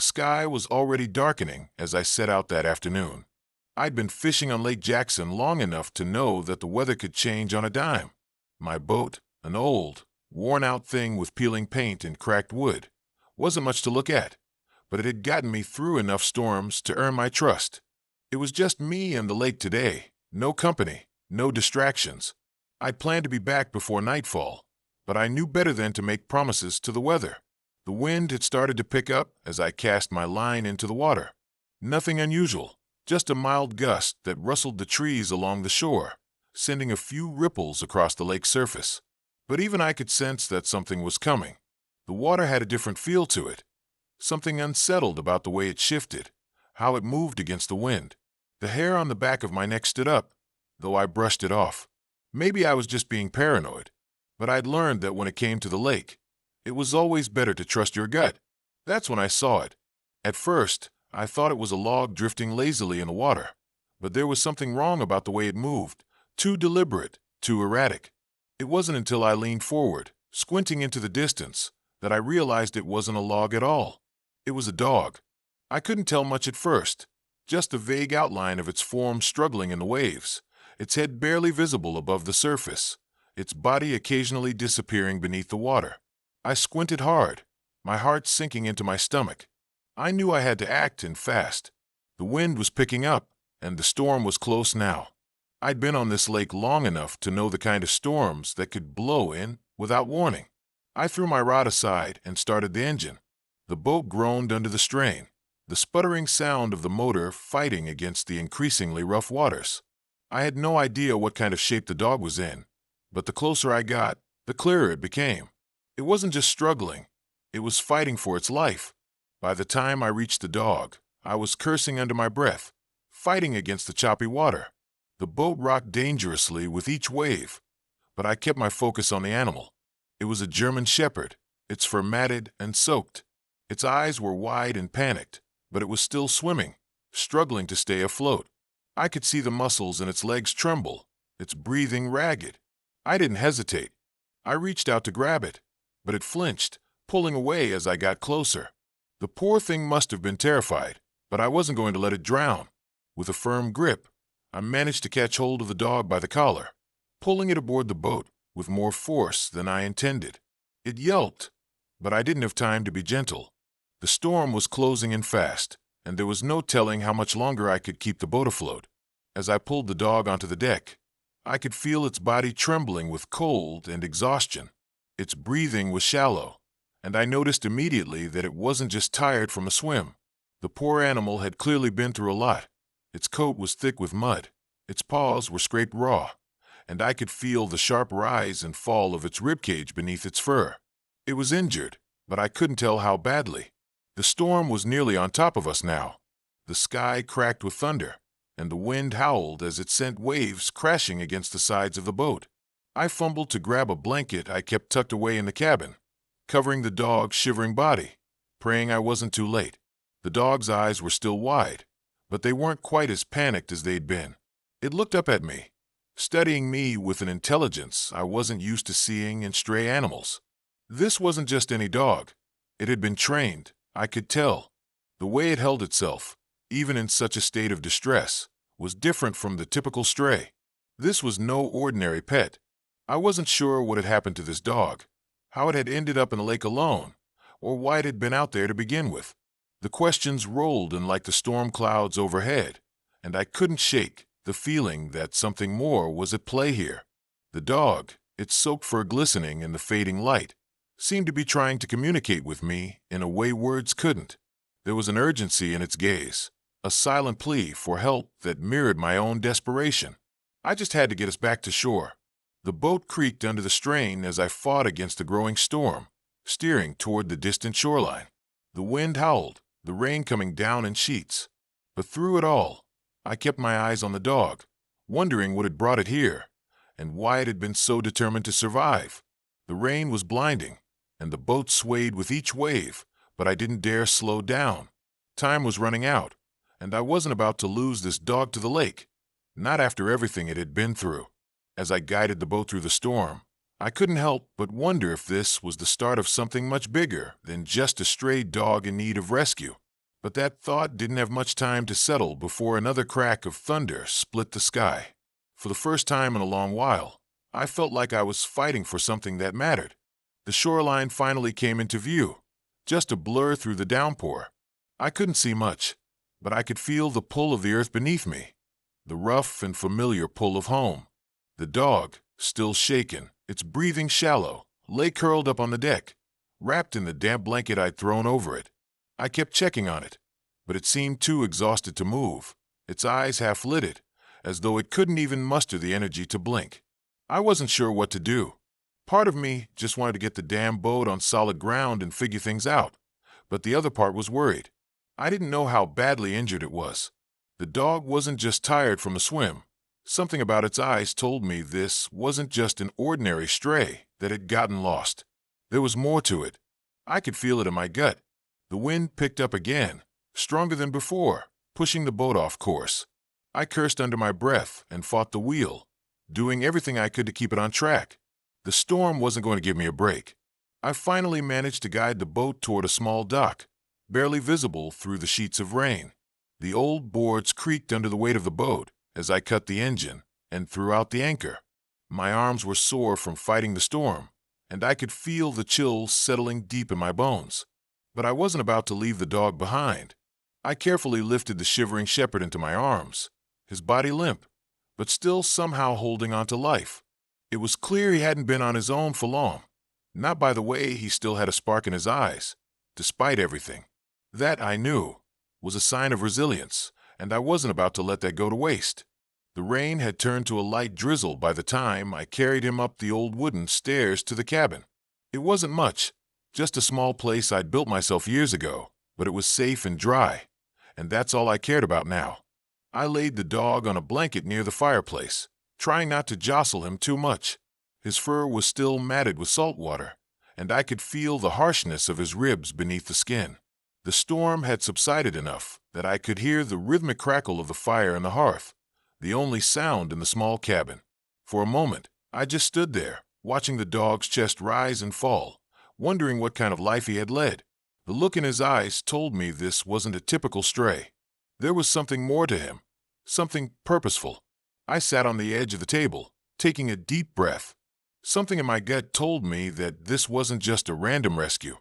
The sky was already darkening as I set out that afternoon. I'd been fishing on Lake Jackson long enough to know that the weather could change on a dime. My boat, an old, worn-out thing with peeling paint and cracked wood, wasn't much to look at, but it had gotten me through enough storms to earn my trust. It was just me and the lake today, no company, no distractions. I'd planned to be back before nightfall, but I knew better than to make promises to the weather. The wind had started to pick up as I cast my line into the water. Nothing unusual, just a mild gust that rustled the trees along the shore, sending a few ripples across the lake's surface. But even I could sense that something was coming. The water had a different feel to it, something unsettled about the way it shifted, how it moved against the wind. The hair on the back of my neck stood up, though I brushed it off. Maybe I was just being paranoid, but I'd learned that when it came to the lake, it was always better to trust your gut. That's when I saw it. At first, I thought it was a log drifting lazily in the water, but there was something wrong about the way it moved, too deliberate, too erratic. It wasn't until I leaned forward, squinting into the distance, that I realized it wasn't a log at all. It was a dog. I couldn't tell much at first, just a vague outline of its form struggling in the waves, its head barely visible above the surface, its body occasionally disappearing beneath the water. I squinted hard, my heart sinking into my stomach. I knew I had to act and fast. The wind was picking up, and the storm was close now. I'd been on this lake long enough to know the kind of storms that could blow in without warning. I threw my rod aside and started the engine. The boat groaned under the strain, the sputtering sound of the motor fighting against the increasingly rough waters. I had no idea what kind of shape the dog was in, but the closer I got, the clearer it became. It wasn't just struggling, it was fighting for its life. By the time I reached the dog, I was cursing under my breath, fighting against the choppy water. The boat rocked dangerously with each wave, but I kept my focus on the animal. It was a German shepherd, its fur matted and soaked. Its eyes were wide and panicked, but it was still swimming, struggling to stay afloat. I could see the muscles in its legs tremble, its breathing ragged. I didn't hesitate. I reached out to grab it, but it flinched, pulling away as I got closer. The poor thing must have been terrified, but I wasn't going to let it drown. With a firm grip, I managed to catch hold of the dog by the collar, pulling it aboard the boat with more force than I intended. It yelped, but I didn't have time to be gentle. The storm was closing in fast, and there was no telling how much longer I could keep the boat afloat. As I pulled the dog onto the deck, I could feel its body trembling with cold and exhaustion. Its breathing was shallow, and I noticed immediately that it wasn't just tired from a swim. The poor animal had clearly been through a lot. Its coat was thick with mud, its paws were scraped raw, and I could feel the sharp rise and fall of its ribcage beneath its fur. It was injured, but I couldn't tell how badly. The storm was nearly on top of us now. The sky cracked with thunder, and the wind howled as it sent waves crashing against the sides of the boat. I fumbled to grab a blanket I kept tucked away in the cabin, covering the dog's shivering body, praying I wasn't too late. The dog's eyes were still wide, but they weren't quite as panicked as they'd been. It looked up at me, studying me with an intelligence I wasn't used to seeing in stray animals. This wasn't just any dog. It had been trained, I could tell. The way it held itself, even in such a state of distress, was different from the typical stray. This was no ordinary pet. I wasn't sure what had happened to this dog, how it had ended up in the lake alone, or why it had been out there to begin with. The questions rolled in like the storm clouds overhead, and I couldn't shake the feeling that something more was at play here. The dog, its soaked fur glistening in the fading light, seemed to be trying to communicate with me in a way words couldn't. There was an urgency in its gaze, a silent plea for help that mirrored my own desperation. I just had to get us back to shore. The boat creaked under the strain as I fought against the growing storm, steering toward the distant shoreline. The wind howled, the rain coming down in sheets. But through it all, I kept my eyes on the dog, wondering what had brought it here, and why it had been so determined to survive. The rain was blinding, and the boat swayed with each wave, but I didn't dare slow down. Time was running out, and I wasn't about to lose this dog to the lake, not after everything it had been through. As I guided the boat through the storm, I couldn't help but wonder if this was the start of something much bigger than just a stray dog in need of rescue. But that thought didn't have much time to settle before another crack of thunder split the sky. For the first time in a long while, I felt like I was fighting for something that mattered. The shoreline finally came into view, just a blur through the downpour. I couldn't see much, but I could feel the pull of the earth beneath me, the rough and familiar pull of home. The dog, still shaken, its breathing shallow, lay curled up on the deck, wrapped in the damp blanket I'd thrown over it. I kept checking on it, but it seemed too exhausted to move, its eyes half-lidded, as though it couldn't even muster the energy to blink. I wasn't sure what to do. Part of me just wanted to get the damn boat on solid ground and figure things out, but the other part was worried. I didn't know how badly injured it was. The dog wasn't just tired from a swim. Something about its eyes told me this wasn't just an ordinary stray that had gotten lost. There was more to it. I could feel it in my gut. The wind picked up again, stronger than before, pushing the boat off course. I cursed under my breath and fought the wheel, doing everything I could to keep it on track. The storm wasn't going to give me a break. I finally managed to guide the boat toward a small dock, barely visible through the sheets of rain. The old boards creaked under the weight of the boat as I cut the engine and threw out the anchor. My arms were sore from fighting the storm, and I could feel the chills settling deep in my bones. But I wasn't about to leave the dog behind. I carefully lifted the shivering shepherd into my arms, his body limp, but still somehow holding on to life. It was clear he hadn't been on his own for long, not by the way he still had a spark in his eyes, despite everything. That, I knew, was a sign of resilience, and I wasn't about to let that go to waste. The rain had turned to a light drizzle by the time I carried him up the old wooden stairs to the cabin. It wasn't much, just a small place I'd built myself years ago, but it was safe and dry, and that's all I cared about now. I laid the dog on a blanket near the fireplace, trying not to jostle him too much. His fur was still matted with salt water, and I could feel the harshness of his ribs beneath the skin. The storm had subsided enough that I could hear the rhythmic crackle of the fire in the hearth, the only sound in the small cabin. For a moment, I just stood there, watching the dog's chest rise and fall, wondering what kind of life he had led. The look in his eyes told me this wasn't a typical stray. There was something more to him, something purposeful. I sat on the edge of the table, taking a deep breath. Something in my gut told me that this wasn't just a random rescue.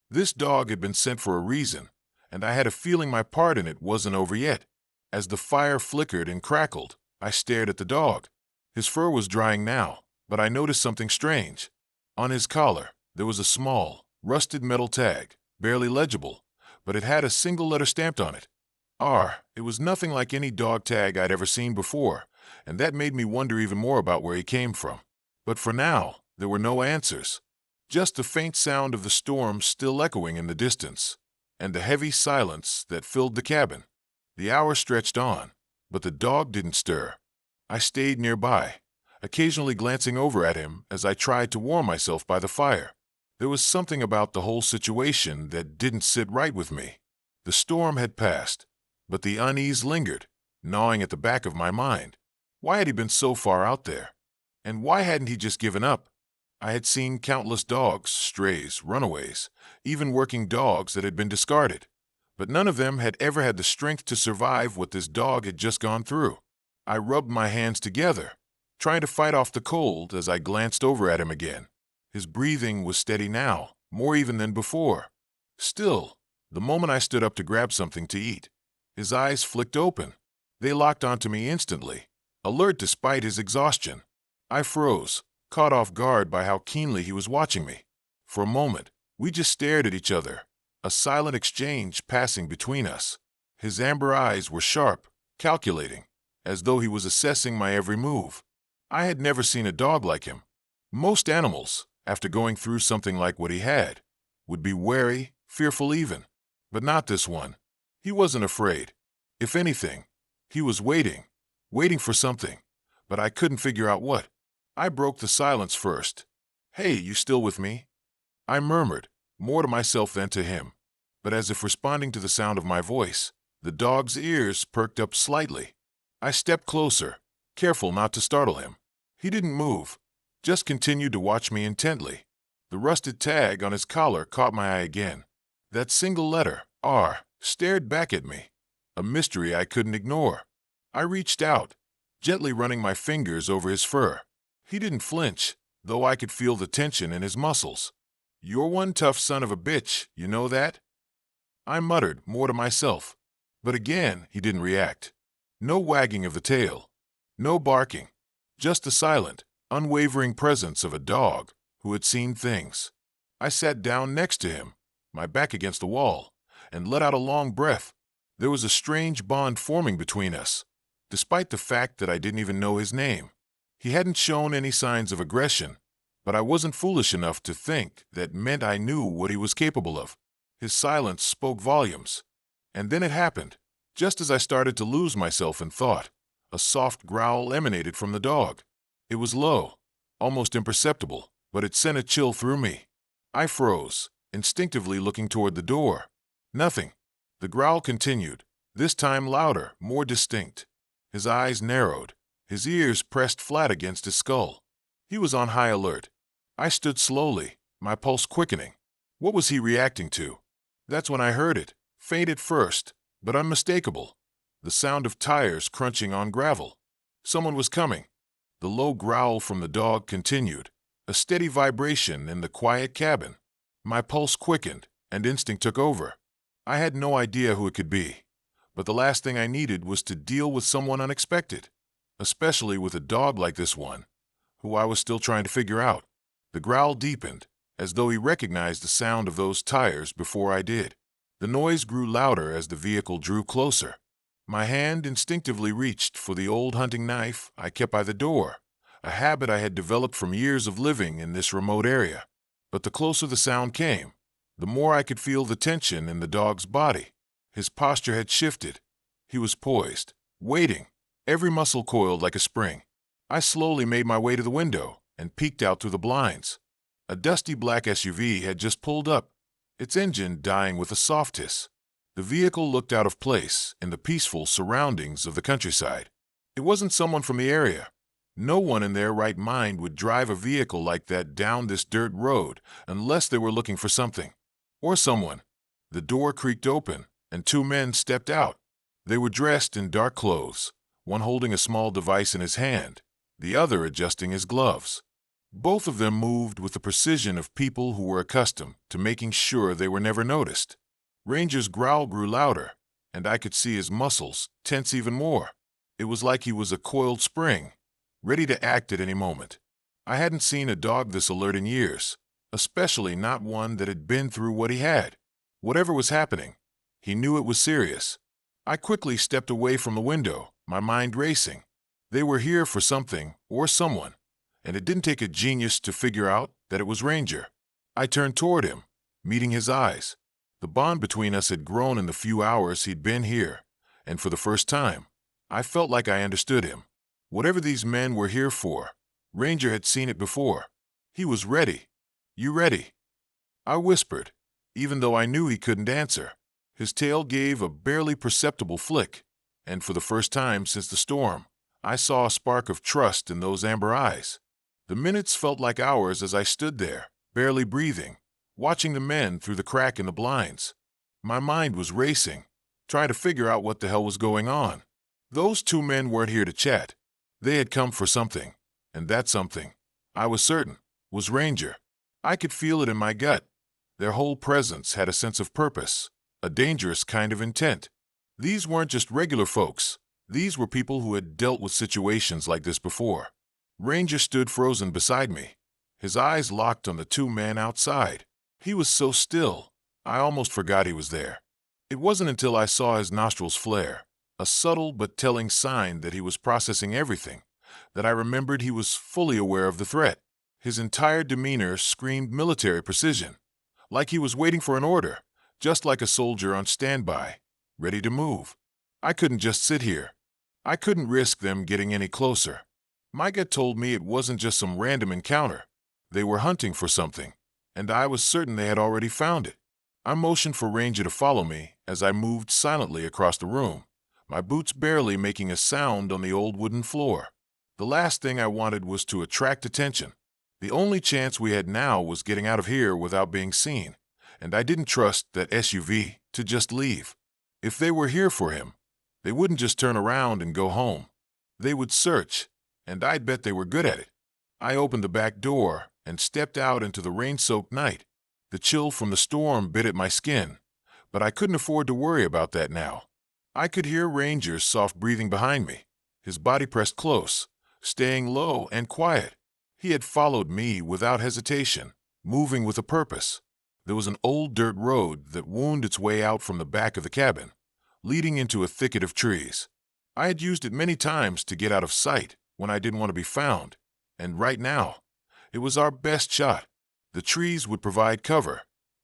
This dog had been sent for a reason, and I had a feeling my part in it wasn't over yet. As the fire flickered and crackled, I stared at the dog. His fur was drying now, but I noticed something strange. On his collar, there was a small, rusted metal tag, barely legible, but it had a single letter stamped on it. R. It was nothing like any dog tag I'd ever seen before, and that made me wonder even more about where he came from. But for now, there were no answers. Just the faint sound of the storm still echoing in the distance, and the heavy silence that filled the cabin. The hour stretched on, but the dog didn't stir. I stayed nearby, occasionally glancing over at him as I tried to warm myself by the fire. There was something about the whole situation that didn't sit right with me. The storm had passed, but the unease lingered, gnawing at the back of my mind. Why had he been so far out there? And why hadn't he just given up? I had seen countless dogs, strays, runaways, even working dogs that had been discarded, but none of them had ever had the strength to survive what this dog had just gone through. I rubbed my hands together, trying to fight off the cold as I glanced over at him again. His breathing was steady now, more even than before. Still, the moment I stood up to grab something to eat, his eyes flicked open. They locked onto me instantly, alert despite his exhaustion. I froze, caught off guard by how keenly he was watching me. For a moment, we just stared at each other, a silent exchange passing between us. His amber eyes were sharp, calculating, as though he was assessing my every move. I had never seen a dog like him. Most animals, after going through something like what he had, would be wary, fearful even. But not this one. He wasn't afraid. If anything, he was waiting for something, but I couldn't figure out what. I broke the silence first. "Hey, you still with me?" I murmured, more to myself than to him. But as if responding to the sound of my voice, the dog's ears perked up slightly. I stepped closer, careful not to startle him. He didn't move, just continued to watch me intently. The rusted tag on his collar caught my eye again. That single letter, R, stared back at me, a mystery I couldn't ignore. I reached out, gently running my fingers over his fur. He didn't flinch, though I could feel the tension in his muscles. "You're one tough son of a bitch, you know that?" I muttered, more to myself. But again, he didn't react. No wagging of the tail. No barking. Just the silent, unwavering presence of a dog who had seen things. I sat down next to him, my back against the wall, and let out a long breath. There was a strange bond forming between us, despite the fact that I didn't even know his name. He hadn't shown any signs of aggression, but I wasn't foolish enough to think that meant I knew what he was capable of. His silence spoke volumes. And then it happened. Just as I started to lose myself in thought, a soft growl emanated from the dog. It was low, almost imperceptible, but it sent a chill through me. I froze, instinctively looking toward the door. Nothing. The growl continued, this time louder, more distinct. His eyes narrowed, his ears pressed flat against his skull. He was on high alert. I stood slowly, my pulse quickening. What was he reacting to? That's when I heard it, faint at first, but unmistakable. The sound of tires crunching on gravel. Someone was coming. The low growl from the dog continued, a steady vibration in the quiet cabin. My pulse quickened, and instinct took over. I had no idea who it could be, but the last thing I needed was to deal with someone unexpected, especially with a dog like this one, who I was still trying to figure out. The growl deepened, as though he recognized the sound of those tires before I did. The noise grew louder as the vehicle drew closer. My hand instinctively reached for the old hunting knife I kept by the door, a habit I had developed from years of living in this remote area. But the closer the sound came, the more I could feel the tension in the dog's body. His posture had shifted. He was poised, waiting, every muscle coiled like a spring. I slowly made my way to the window and peeked out through the blinds. A dusty black SUV had just pulled up, its engine dying with a soft hiss. The vehicle looked out of place in the peaceful surroundings of the countryside. It wasn't someone from the area. No one in their right mind would drive a vehicle like that down this dirt road unless they were looking for something. Or someone. The door creaked open, and two men stepped out. They were dressed in dark clothes, one holding a small device in his hand, the other adjusting his gloves. Both of them moved with the precision of people who were accustomed to making sure they were never noticed. Ranger's growl grew louder, and I could see his muscles tense even more. It was like he was a coiled spring, ready to act at any moment. I hadn't seen a dog this alert in years, especially not one that had been through what he had. Whatever was happening, he knew it was serious. I quickly stepped away from the window, my mind racing. They were here for something or someone, and it didn't take a genius to figure out that it was Ranger. I turned toward him, meeting his eyes. The bond between us had grown in the few hours he'd been here, and for the first time, I felt like I understood him. Whatever these men were here for, Ranger had seen it before. He was ready. "You ready?" I whispered, even though I knew he couldn't answer. His tail gave a barely perceptible flick, and for the first time since the storm, I saw a spark of trust in those amber eyes. The minutes felt like hours as I stood there, barely breathing, watching the men through the crack in the blinds. My mind was racing, trying to figure out what the hell was going on. Those two men weren't here to chat. They had come for something, and that something, I was certain, was Ranger. I could feel it in my gut. Their whole presence had a sense of purpose, a dangerous kind of intent. These weren't just regular folks. These were people who had dealt with situations like this before. Ranger stood frozen beside me, his eyes locked on the two men outside. He was so still, I almost forgot he was there. It wasn't until I saw his nostrils flare, a subtle but telling sign that he was processing everything, that I remembered he was fully aware of the threat. His entire demeanor screamed military precision, like he was waiting for an order, just like a soldier on standby, ready to move. I couldn't just sit here. I couldn't risk them getting any closer. My gut told me it wasn't just some random encounter. They were hunting for something, and I was certain they had already found it. I motioned for Ranger to follow me as I moved silently across the room, my boots barely making a sound on the old wooden floor. The last thing I wanted was to attract attention. The only chance we had now was getting out of here without being seen, and I didn't trust that SUV to just leave. If they were here for him, they wouldn't just turn around and go home. They would search, and I'd bet they were good at it. I opened the back door and stepped out into the rain-soaked night. The chill from the storm bit at my skin, but I couldn't afford to worry about that now. I could hear Ranger's soft breathing behind me, his body pressed close, staying low and quiet. He had followed me without hesitation, moving with a purpose. There was an old dirt road that wound its way out from the back of the cabin, leading into a thicket of trees. I had used it many times to get out of sight when I didn't want to be found, and right now, it was our best shot. The trees would provide cover,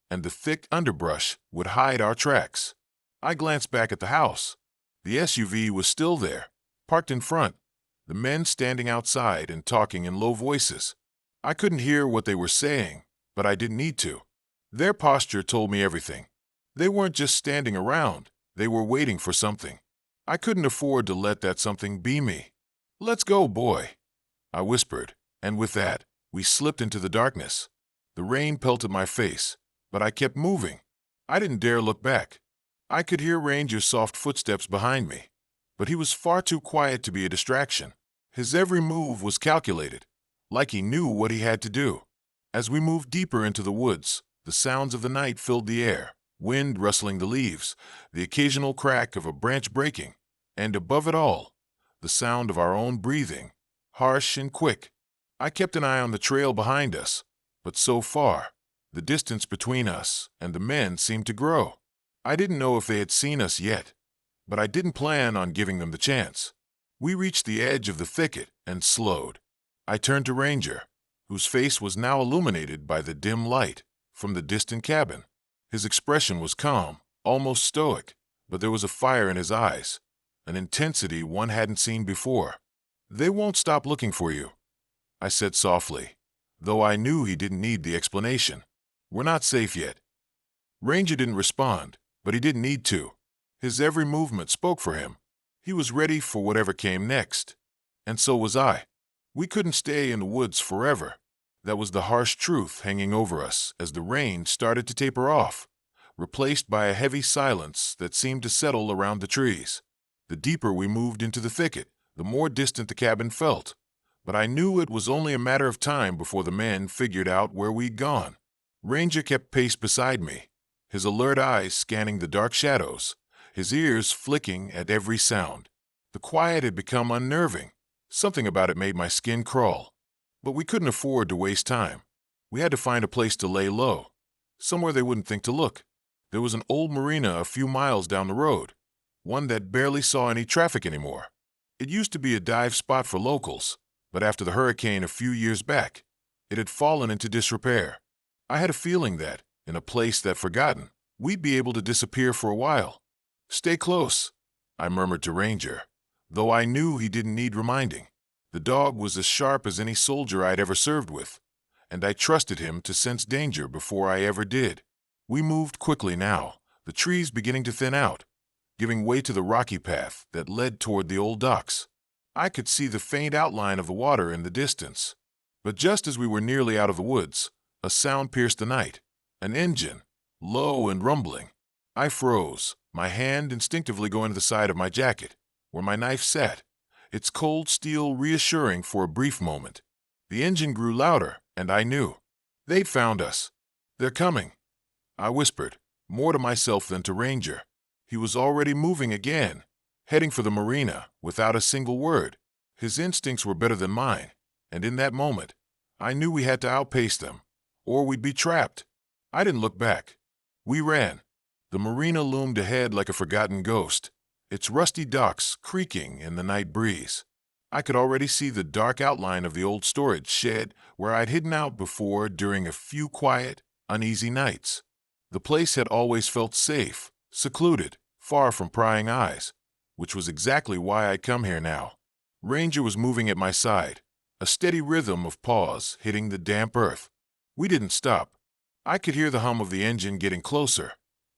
and the thick underbrush would hide our tracks. I glanced back at the house. The SUV was still there, parked in front, the men standing outside and talking in low voices. I couldn't hear what they were saying, but I didn't need to. Their posture told me everything. They weren't just standing around, they were waiting for something. I couldn't afford to let that something be me. "Let's go, boy," I whispered, and with that, we slipped into the darkness. The rain pelted my face, but I kept moving. I didn't dare look back. I could hear Ranger's soft footsteps behind me, but he was far too quiet to be a distraction. His every move was calculated, like he knew what he had to do. As we moved deeper into the woods, the sounds of the night filled the air, wind rustling the leaves, the occasional crack of a branch breaking, and above it all, the sound of our own breathing, harsh and quick. I kept an eye on the trail behind us, but so far, the distance between us and the men seemed to grow. I didn't know if they had seen us yet, but I didn't plan on giving them the chance. We reached the edge of the thicket and slowed. I turned to Ranger, whose face was now illuminated by the dim light from the distant cabin. His expression was calm, almost stoic, but there was a fire in his eyes, an intensity one hadn't seen before. "They won't stop looking for you," I said softly, though I knew he didn't need the explanation. "We're not safe yet." Ranger didn't respond, but he didn't need to. His every movement spoke for him. He was ready for whatever came next. And so was I. We couldn't stay in the woods forever. That was the harsh truth hanging over us as the rain started to taper off, replaced by a heavy silence that seemed to settle around the trees. The deeper we moved into the thicket, the more distant the cabin felt. But I knew it was only a matter of time before the men figured out where we'd gone. Ranger kept pace beside me, his alert eyes scanning the dark shadows, his ears flicking at every sound. The quiet had become unnerving. Something about it made my skin crawl. But we couldn't afford to waste time. We had to find a place to lay low, somewhere they wouldn't think to look. There was an old marina a few miles down the road, one that barely saw any traffic anymore. It used to be a dive spot for locals, but after the hurricane a few years back, it had fallen into disrepair. I had a feeling that, in a place that forgotten, we'd be able to disappear for a while. "Stay close," I murmured to Ranger, though I knew he didn't need reminding. The dog was as sharp as any soldier I'd ever served with, and I trusted him to sense danger before I ever did. We moved quickly now, the trees beginning to thin out, giving way to the rocky path that led toward the old docks. I could see the faint outline of the water in the distance. But just as we were nearly out of the woods, a sound pierced the night. An engine, low and rumbling. I froze, my hand instinctively going to the side of my jacket, where my knife sat, its cold steel reassuring for a brief moment. The engine grew louder, and I knew. They'd found us. "They're coming," I whispered, more to myself than to Ranger. He was already moving again, heading for the marina without a single word. His instincts were better than mine, and in that moment, I knew we had to outpace them, or we'd be trapped. I didn't look back. We ran. The marina loomed ahead like a forgotten ghost, its rusty docks creaking in the night breeze. I could already see the dark outline of the old storage shed where I'd hidden out before during a few quiet, uneasy nights. The place had always felt safe, secluded, far from prying eyes, which was exactly why I'd come here now. Ranger was moving at my side, a steady rhythm of paws hitting the damp earth. We didn't stop. I could hear the hum of the engine getting closer,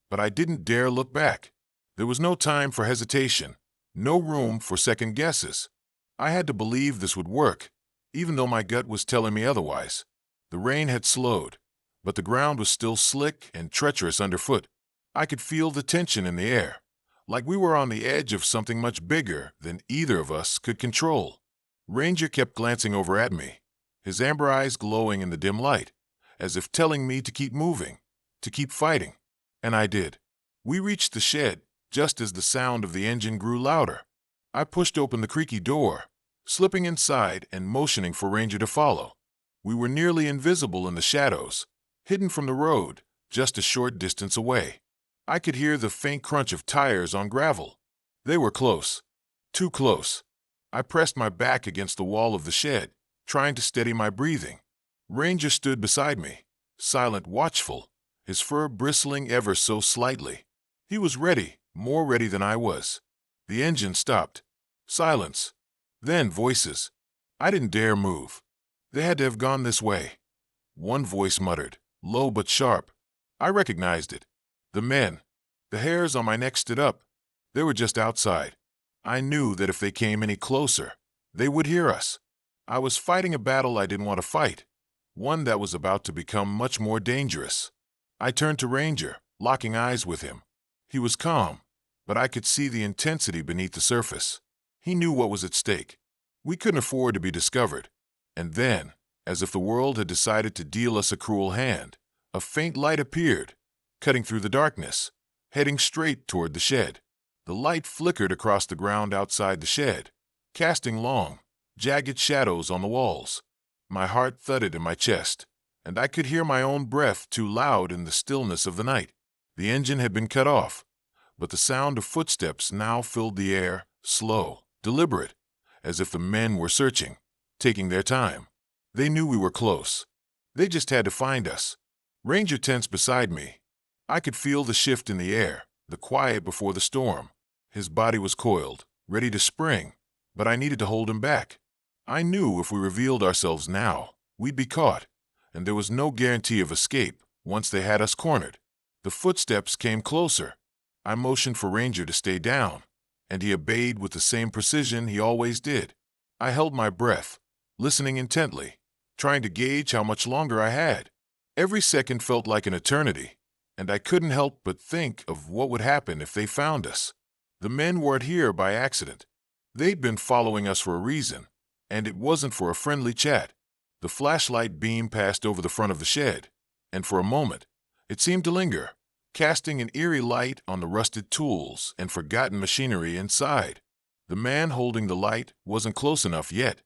but I didn't dare look back. There was no time for hesitation, no room for second guesses. I had to believe this would work, even though my gut was telling me otherwise. The rain had slowed, but the ground was still slick and treacherous underfoot. I could feel the tension in the air, like we were on the edge of something much bigger than either of us could control. Ranger kept glancing over at me, his amber eyes glowing in the dim light, as if telling me to keep moving, to keep fighting. And I did. We reached the shed just as the sound of the engine grew louder. I pushed open the creaky door, slipping inside and motioning for Ranger to follow. We were nearly invisible in the shadows, hidden from the road, just a short distance away. I could hear the faint crunch of tires on gravel. They were close. Too close. I pressed my back against the wall of the shed, trying to steady my breathing. Ranger stood beside me, silent, watchful, his fur bristling ever so slightly. He was ready, more ready than I was. The engine stopped. Silence. Then voices. I didn't dare move. They had to have gone this way. One voice muttered, low but sharp. I recognized it. The men. The hairs on my neck stood up. They were just outside. I knew that if they came any closer, they would hear us. I was fighting a battle I didn't want to fight, one that was about to become much more dangerous. I turned to Ranger, locking eyes with him. He was calm, but I could see the intensity beneath the surface. He knew what was at stake. We couldn't afford to be discovered. And then, as if the world had decided to deal us a cruel hand, a faint light appeared, cutting through the darkness, heading straight toward the shed. The light flickered across the ground outside the shed, casting long, jagged shadows on the walls. My heart thudded in my chest, and I could hear my own breath too loud in the stillness of the night. The engine had been cut off, but the sound of footsteps now filled the air, slow, deliberate, as if the men were searching, taking their time. They knew we were close. They just had to find us. Ranger tensed beside me. I could feel the shift in the air, the quiet before the storm. His body was coiled, ready to spring, but I needed to hold him back. I knew if we revealed ourselves now, we'd be caught, and there was no guarantee of escape once they had us cornered. The footsteps came closer. I motioned for Ranger to stay down, and he obeyed with the same precision he always did. I held my breath, listening intently, trying to gauge how much longer I had. Every second felt like an eternity, and I couldn't help but think of what would happen if they found us. The men weren't here by accident. They'd been following us for a reason, and it wasn't for a friendly chat. The flashlight beam passed over the front of the shed, and for a moment, it seemed to linger, casting an eerie light on the rusted tools and forgotten machinery inside. The man holding the light wasn't close enough yet,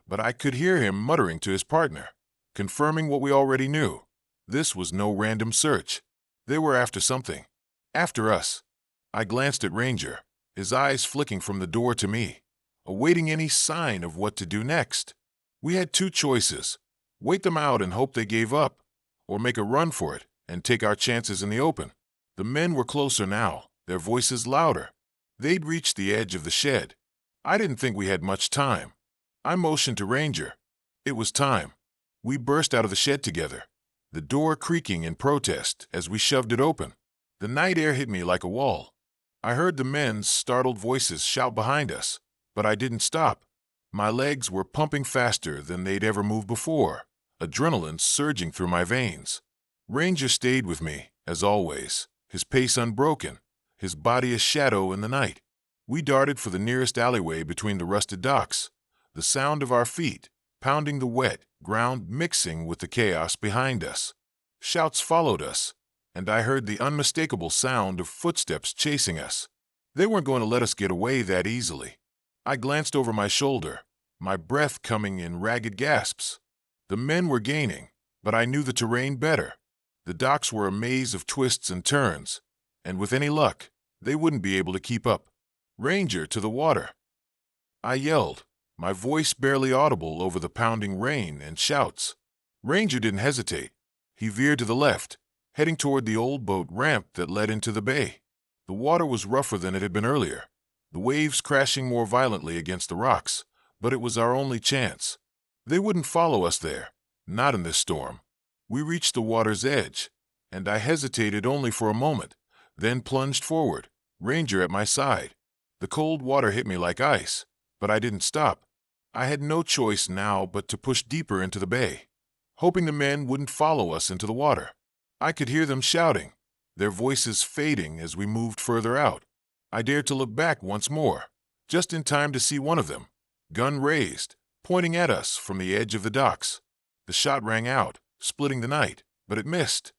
but I could hear him muttering to his partner, confirming what we already knew. This was no random search. They were after something. After us. I glanced at Ranger, his eyes flicking from the door to me, awaiting any sign of what to do next. We had two choices: wait them out and hope they gave up, or make a run for it and take our chances in the open. The men were closer now, their voices louder. They'd reached the edge of the shed. I didn't think we had much time. I motioned to Ranger. It was time. We burst out of the shed together, the door creaking in protest as we shoved it open. The night air hit me like a wall. I heard the men's startled voices shout behind us, but I didn't stop. My legs were pumping faster than they'd ever moved before, adrenaline surging through my veins. Ranger stayed with me, as always, his pace unbroken, his body a shadow in the night. We darted for the nearest alleyway between the rusted docks, the sound of our feet pounding the wet ground mixing with the chaos behind us. Shouts followed us, and I heard the unmistakable sound of footsteps chasing us. They weren't going to let us get away that easily. I glanced over my shoulder, my breath coming in ragged gasps. The men were gaining, but I knew the terrain better. The docks were a maze of twists and turns, and with any luck, they wouldn't be able to keep up. Ranger, to the water! I yelled, my voice barely audible over the pounding rain and shouts. Ranger didn't hesitate. He veered to the left, heading toward the old boat ramp that led into the bay. The water was rougher than it had been earlier, the waves crashing more violently against the rocks, but it was our only chance. They wouldn't follow us there, not in this storm. We reached the water's edge, and I hesitated only for a moment, then plunged forward, Ranger at my side. The cold water hit me like ice, but I didn't stop. I had no choice now but to push deeper into the bay, hoping the men wouldn't follow us into the water. I could hear them shouting, their voices fading as we moved further out. I dared to look back once more, just in time to see one of them, gun raised, pointing at us from the edge of the docks. The shot rang out, splitting the night, but it missed.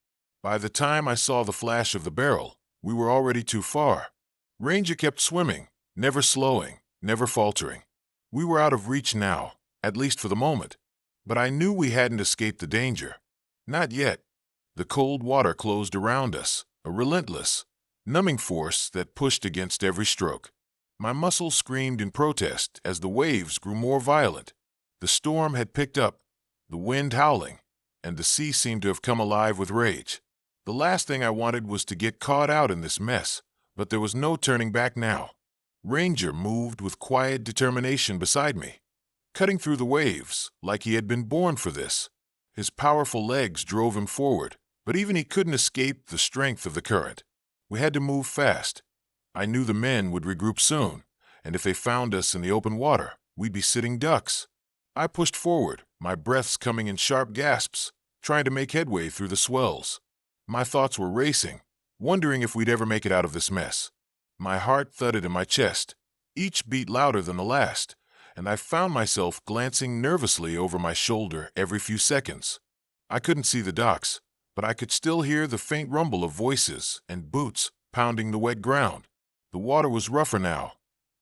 By the time I saw the flash of the barrel, we were already too far. Ranger kept swimming, never slowing, never faltering. We were out of reach now, at least for the moment. But I knew we hadn't escaped the danger. Not yet. The cold water closed around us, a relentless, numbing force that pushed against every stroke. My muscles screamed in protest as the waves grew more violent. The storm had picked up, the wind howling, and the sea seemed to have come alive with rage. The last thing I wanted was to get caught out in this mess, but there was no turning back now. Ranger moved with quiet determination beside me, cutting through the waves like he had been born for this. His powerful legs drove him forward, but even he couldn't escape the strength of the current. We had to move fast. I knew the men would regroup soon, and if they found us in the open water, we'd be sitting ducks. I pushed forward, my breaths coming in sharp gasps, trying to make headway through the swells. My thoughts were racing, wondering if we'd ever make it out of this mess. My heart thudded in my chest, each beat louder than the last, and I found myself glancing nervously over my shoulder every few seconds. I couldn't see the docks, but I could still hear the faint rumble of voices and boots pounding the wet ground. The water was rougher now,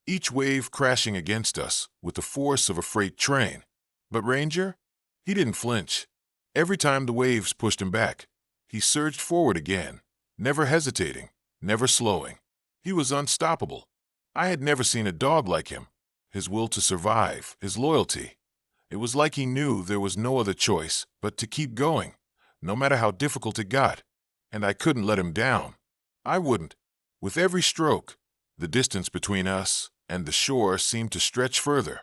each wave crashing against us with the force of a freight train. But Ranger? He didn't flinch. Every time the waves pushed him back, he surged forward again, never hesitating, never slowing. He was unstoppable. I had never seen a dog like him. His will to survive, his loyalty. It was like he knew there was no other choice but to keep going, no matter how difficult it got. And I couldn't let him down. I wouldn't. With every stroke, the distance between us and the shore seemed to stretch further.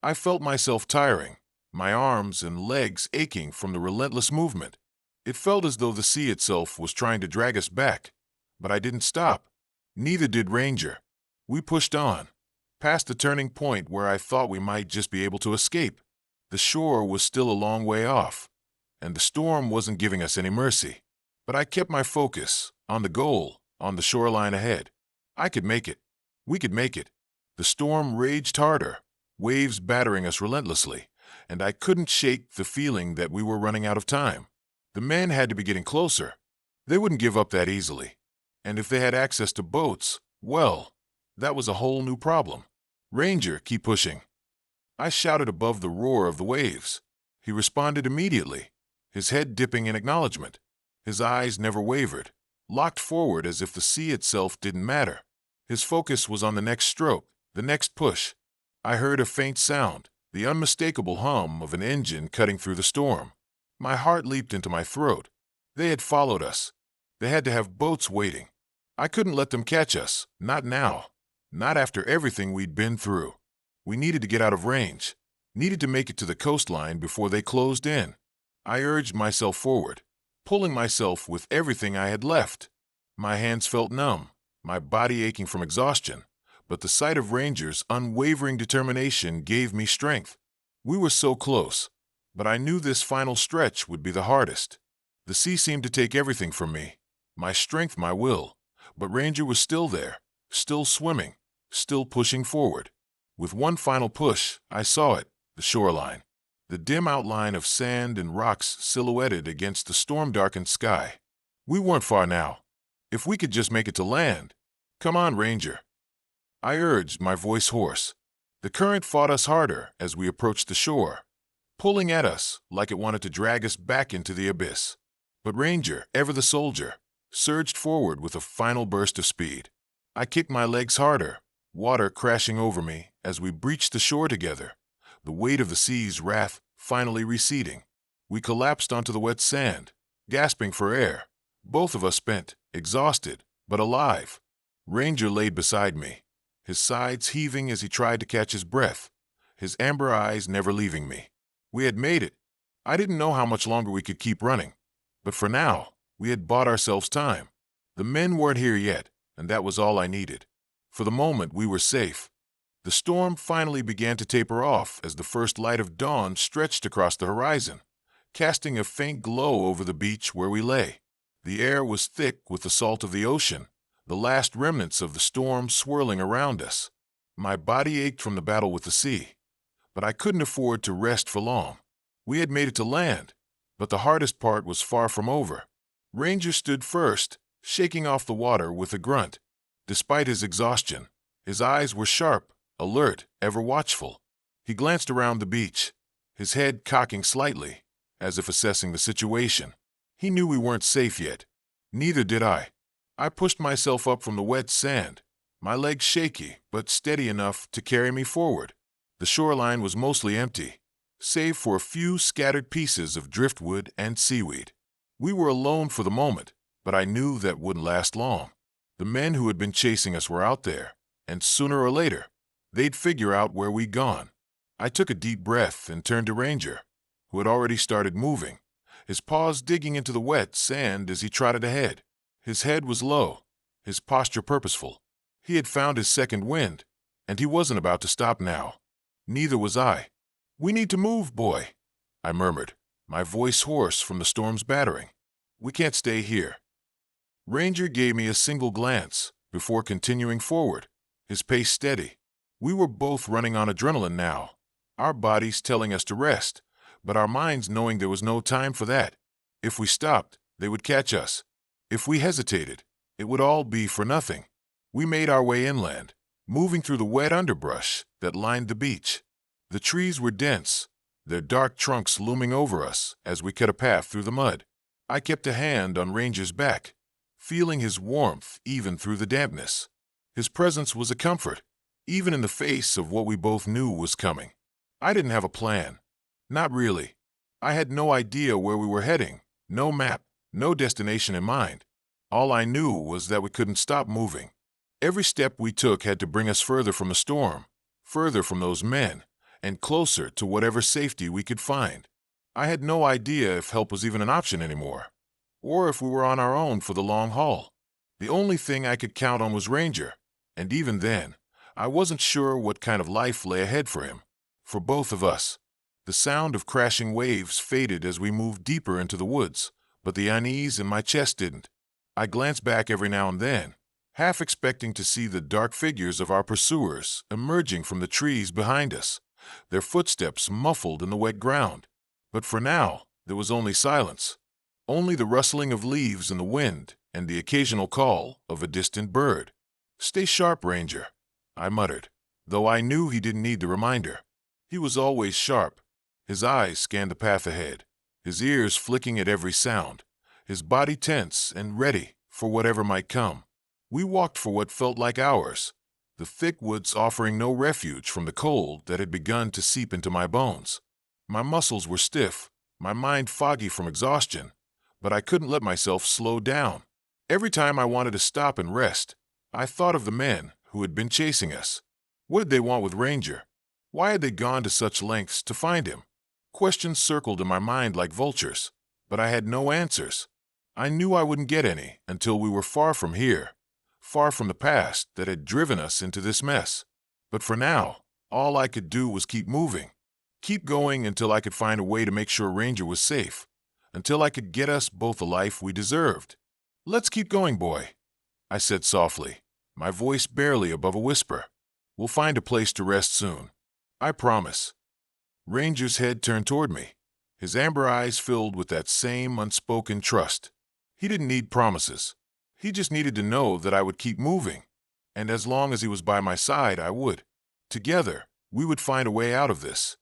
I felt myself tiring, my arms and legs aching from the relentless movement. It felt as though the sea itself was trying to drag us back. But I didn't stop. Neither did Ranger. We pushed on, past the turning point where I thought we might just be able to escape. The shore was still a long way off, and the storm wasn't giving us any mercy. But I kept my focus on the goal, on the shoreline ahead. I could make it. We could make it. The storm raged harder, waves battering us relentlessly, and I couldn't shake the feeling that we were running out of time. The men had to be getting closer. They wouldn't give up that easily. And if they had access to boats, well, that was a whole new problem. Ranger, keep pushing. I shouted above the roar of the waves. He responded immediately, his head dipping in acknowledgement. His eyes never wavered, locked forward as if the sea itself didn't matter. His focus was on the next stroke, the next push. I heard a faint sound, the unmistakable hum of an engine cutting through the storm. My heart leaped into my throat. They had followed us. They had to have boats waiting. I couldn't let them catch us, not now, not after everything we'd been through. We needed to get out of range, needed to make it to the coastline before they closed in. I urged myself forward, pulling myself with everything I had left. My hands felt numb, my body aching from exhaustion, but the sight of Ranger's unwavering determination gave me strength. We were so close, but I knew this final stretch would be the hardest. The sea seemed to take everything from me, my strength, my will, but Ranger was still there, still swimming, still pushing forward. With one final push, I saw it, the shoreline, the dim outline of sand and rocks silhouetted against the storm-darkened sky. We weren't far now. If we could just make it to land. Come on, Ranger. I urged, my voice hoarse. The current fought us harder as we approached the shore, pulling at us like it wanted to drag us back into the abyss. But Ranger, ever the soldier, surged forward with a final burst of speed. I kicked my legs harder, water crashing over me as we breached the shore together, the weight of the sea's wrath finally receding. We collapsed onto the wet sand, gasping for air, both of us spent, exhausted, but alive. Ranger laid beside me, his sides heaving as he tried to catch his breath, his amber eyes never leaving me. We had made it. I didn't know how much longer we could keep running, but for now, we had bought ourselves time. The men weren't here yet, and that was all I needed. For the moment, we were safe. The storm finally began to taper off as the first light of dawn stretched across the horizon, casting a faint glow over the beach where we lay. The air was thick with the salt of the ocean, the last remnants of the storm swirling around us. My body ached from the battle with the sea, but I couldn't afford to rest for long. We had made it to land, but the hardest part was far from over. Ranger stood first, shaking off the water with a grunt. Despite his exhaustion, his eyes were sharp, alert, ever watchful. He glanced around the beach, his head cocking slightly, as if assessing the situation. He knew we weren't safe yet. Neither did I. I pushed myself up from the wet sand, my legs shaky but steady enough to carry me forward. The shoreline was mostly empty, save for a few scattered pieces of driftwood and seaweed. We were alone for the moment, but I knew that wouldn't last long. The men who had been chasing us were out there, and sooner or later, they'd figure out where we'd gone. I took a deep breath and turned to Ranger, who had already started moving, his paws digging into the wet sand as he trotted ahead. His head was low, his posture purposeful. He had found his second wind, and he wasn't about to stop now. Neither was I. "We need to move, boy," I murmured, my voice hoarse from the storm's battering. "We can't stay here." Ranger gave me a single glance before continuing forward, his pace steady. We were both running on adrenaline now, our bodies telling us to rest, but our minds knowing there was no time for that. If we stopped, they would catch us. If we hesitated, it would all be for nothing. We made our way inland, moving through the wet underbrush that lined the beach. The trees were dense, their dark trunks looming over us as we cut a path through the mud. I kept a hand on Ranger's back, feeling his warmth even through the dampness. His presence was a comfort, even in the face of what we both knew was coming. I didn't have a plan. Not really. I had no idea where we were heading, no map, no destination in mind. All I knew was that we couldn't stop moving. Every step we took had to bring us further from the storm, further from those men, and closer to whatever safety we could find. I had no idea if help was even an option anymore, or if we were on our own for the long haul. The only thing I could count on was Ranger, and even then, I wasn't sure what kind of life lay ahead for him, for both of us. The sound of crashing waves faded as we moved deeper into the woods, but the unease in my chest didn't. I glanced back every now and then, half expecting to see the dark figures of our pursuers emerging from the trees behind us, their footsteps muffled in the wet ground. But for now, there was only silence, only the rustling of leaves in the wind and the occasional call of a distant bird. "Stay sharp, Ranger," I muttered, though I knew he didn't need the reminder. He was always sharp. His eyes scanned the path ahead, his ears flicking at every sound, his body tense and ready for whatever might come. We walked for what felt like hours, the thick woods offering no refuge from the cold that had begun to seep into my bones. My muscles were stiff, my mind foggy from exhaustion, but I couldn't let myself slow down. Every time I wanted to stop and rest, I thought of the men who had been chasing us. What did they want with Ranger? Why had they gone to such lengths to find him? Questions circled in my mind like vultures, but I had no answers. I knew I wouldn't get any until we were far from here, far from the past that had driven us into this mess. But for now, all I could do was keep moving, keep going until I could find a way to make sure Ranger was safe, until I could get us both the life we deserved. "Let's keep going, boy," I said softly, my voice barely above a whisper. "We'll find a place to rest soon. I promise." Ranger's head turned toward me, his amber eyes filled with that same unspoken trust. He didn't need promises. He just needed to know that I would keep moving, and as long as he was by my side, I would. Together, we would find a way out of this.